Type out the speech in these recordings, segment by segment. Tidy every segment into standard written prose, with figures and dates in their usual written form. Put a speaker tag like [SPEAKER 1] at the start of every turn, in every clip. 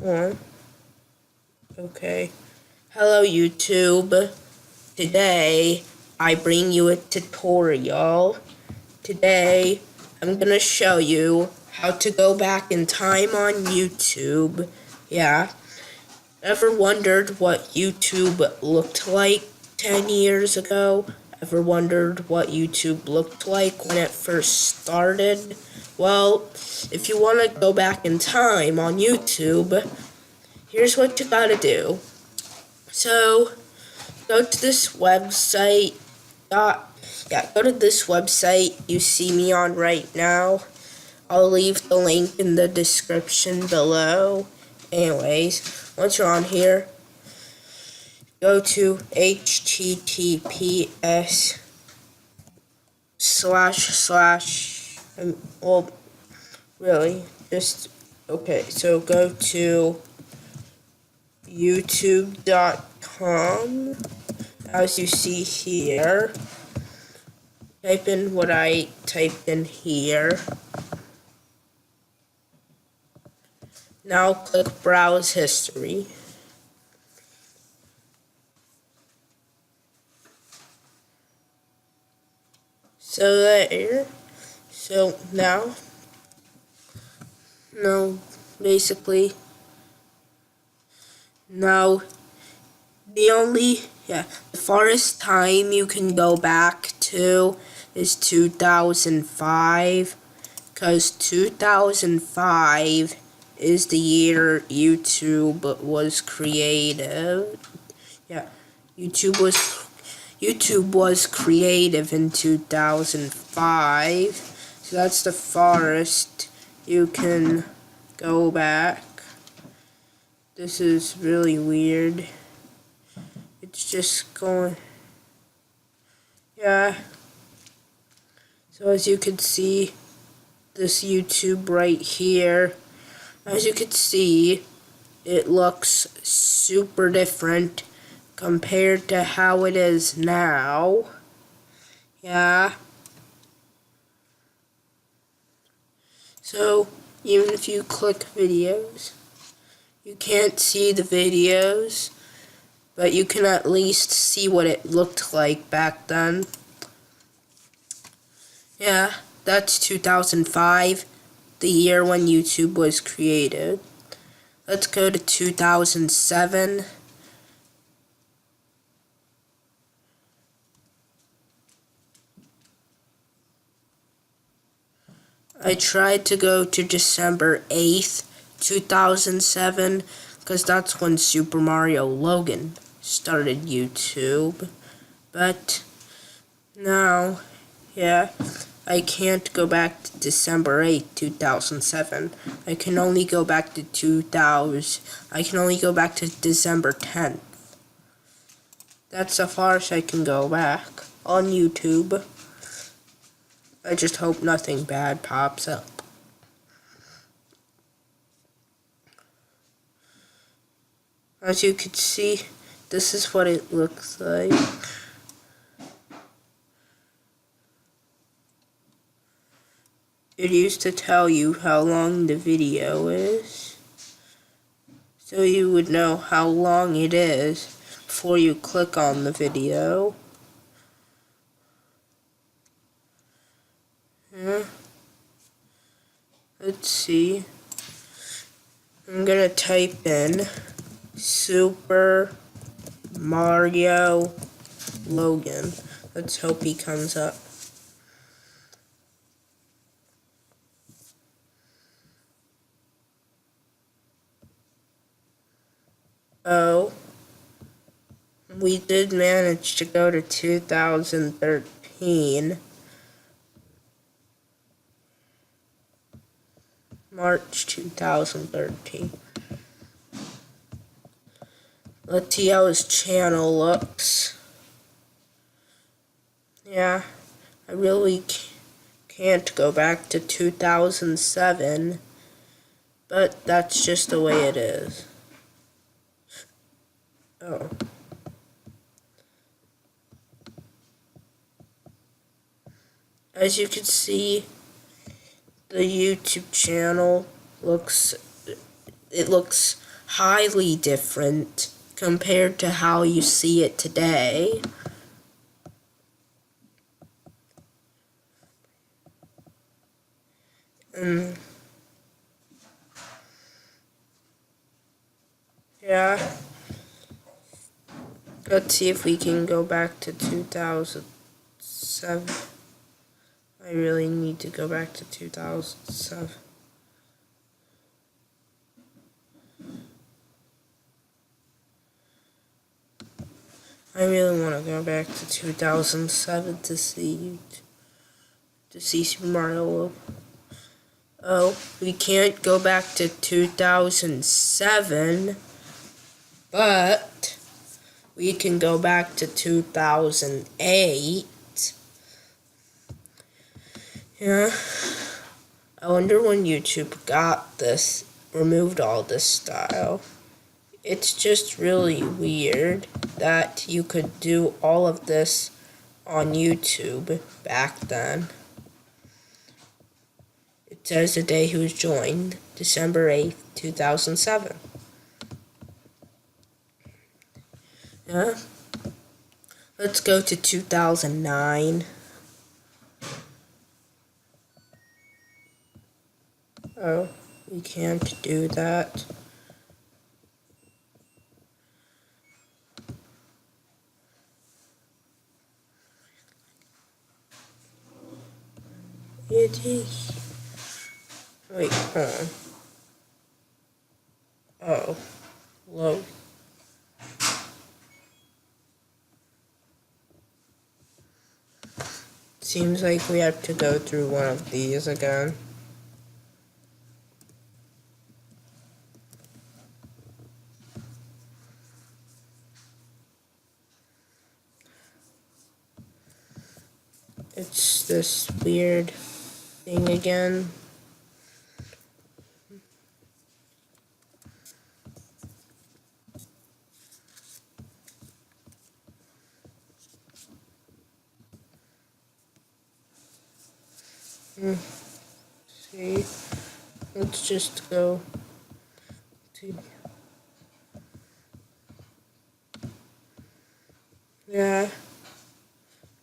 [SPEAKER 1] on. Okay. Hello YouTube. Today I bring you a tutorial. Today I'm gonna show you how to go back in time on YouTube. Yeah. Ever wondered what YouTube looked like 10 years ago? Ever wondered what YouTube looked like when it first started? Well, if you want to go back in time on YouTube, here's what you gotta do. So, go to this website. Go to this website you see me on right now. I'll leave the link in the description below. Anyways, once you're on here, go to https / well, really, just, okay, so go to youtube.com, as you see here. Type in what I typed in here. Now click Browse History. So there. So now, basically, now the farthest time you can go back to is 2005, because 2005 is the year YouTube was created. Yeah, YouTube was creative in 2005, so that's the farthest you can go back. This is really weird. It's just going, yeah. So as you can see, this YouTube right here, as you can see, it looks super different compared to how it is now. Yeah. So, even if you click videos, you can't see the videos, but you can at least see what it looked like back then. Yeah, that's 2005, the year when YouTube was created. Let's go to 2007. I tried to go to December 8th, 2007, because that's when Super Mario Logan started YouTube. But now, yeah, I can't go back to December 8th, 2007. I can only go back to December 10th. That's the farthest I can go back on YouTube. I just hope nothing bad pops up. As you can see, this is what it looks like. It used to tell you how long the video is, so you would know how long it is before you click on the video. Let's see. I'm gonna type in Super Mario Logan. Let's hope he comes up. Oh, we did manage to go to 2013. March 2013. Let's see how his channel looks. Yeah, I really can't go back to 2007, but that's just the way it is. Oh. As you can see, the YouTube channel looks highly different compared to how you see it today. Yeah. Let's see if we can go back to 2007. I really need to go back to 2007. I really want to go back to 2007 to see Super Mario World. Oh, we can't go back to 2007, but we can go back to 2008. Yeah. I wonder when YouTube got this, removed all this style. It's just really weird that you could do all of this on YouTube back then. It says the day he was joined, December 8th, 2007. Yeah. Let's go to 2009. Oh, we can't do that. It is. Wait, hold on. Oh, low. Seems like we have to go through one of these again. It's this weird thing again. See, let's just go to, yeah,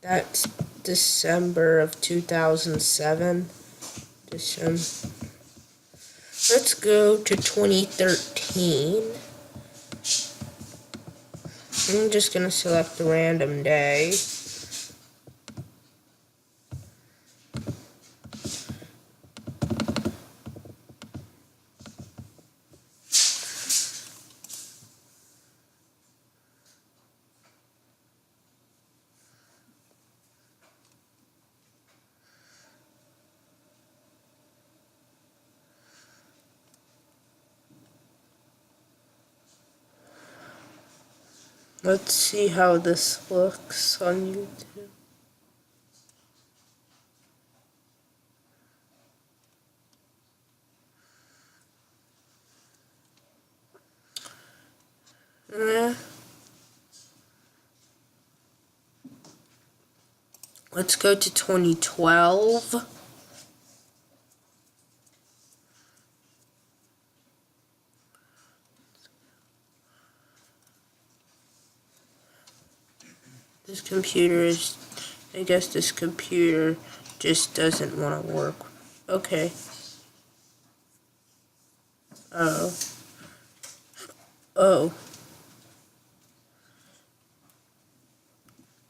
[SPEAKER 1] that's December of 2007. Let's go to 2013. I'm just gonna select a random day. Let's see how this looks on YouTube. Yeah. Let's go to 2012. This computer is, I guess this computer just doesn't want to work. Okay. Oh. Oh.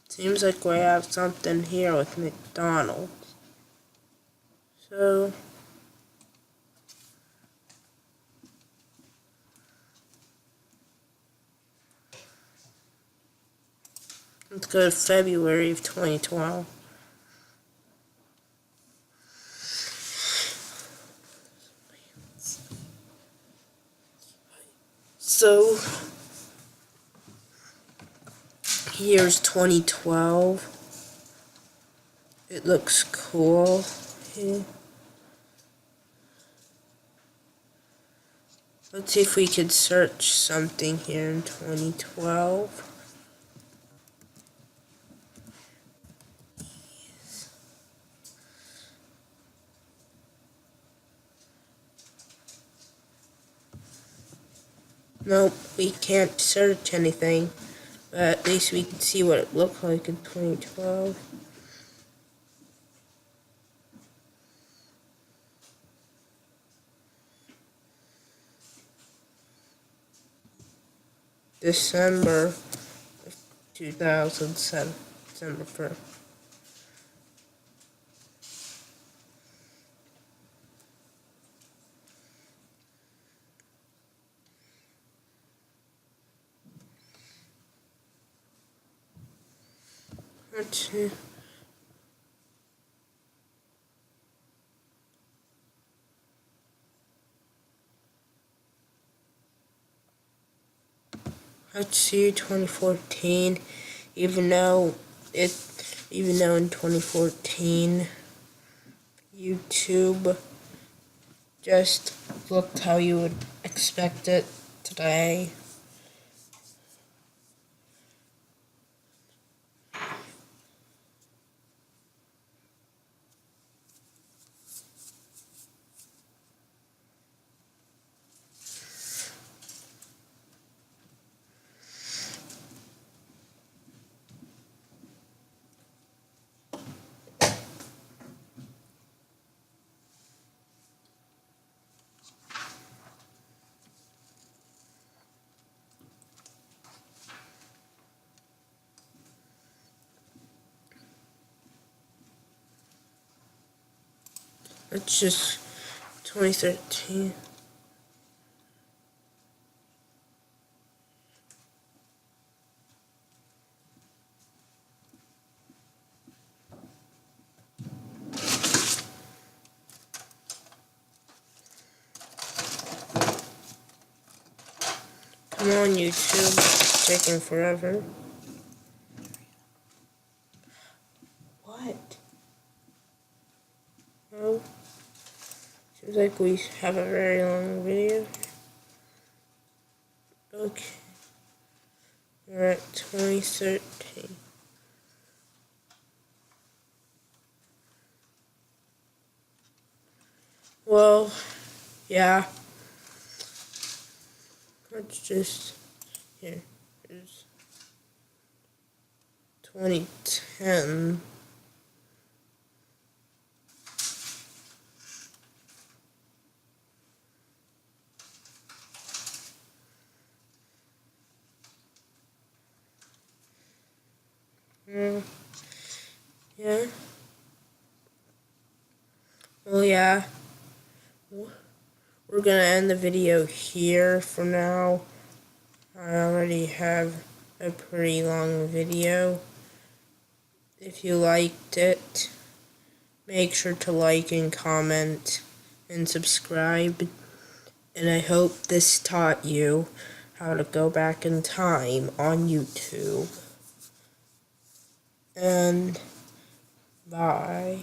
[SPEAKER 1] Seems like we have something here with McDonald's. So, let's go to February of 2012. So, here's 2012. It looks cool here. Let's see if we could search something here in 2012. Nope, we can't search anything, but at least we can see what it looked like in 2012. December of 2007, December 1st. Let's see. Let's see, 2014. Even though in 2014, YouTube just looked how you would expect it today. It's just 2013. Come on, YouTube. It's taking forever. What? Oh. Seems like we have a very long video. Okay. We're at 2013. Well, yeah. Let's just, here's 2010. Yeah. Well, yeah. We're gonna end the video here for now. I already have a pretty long video. If you liked it, make sure to like and comment and subscribe. And I hope this taught you how to go back in time on YouTube. And bye.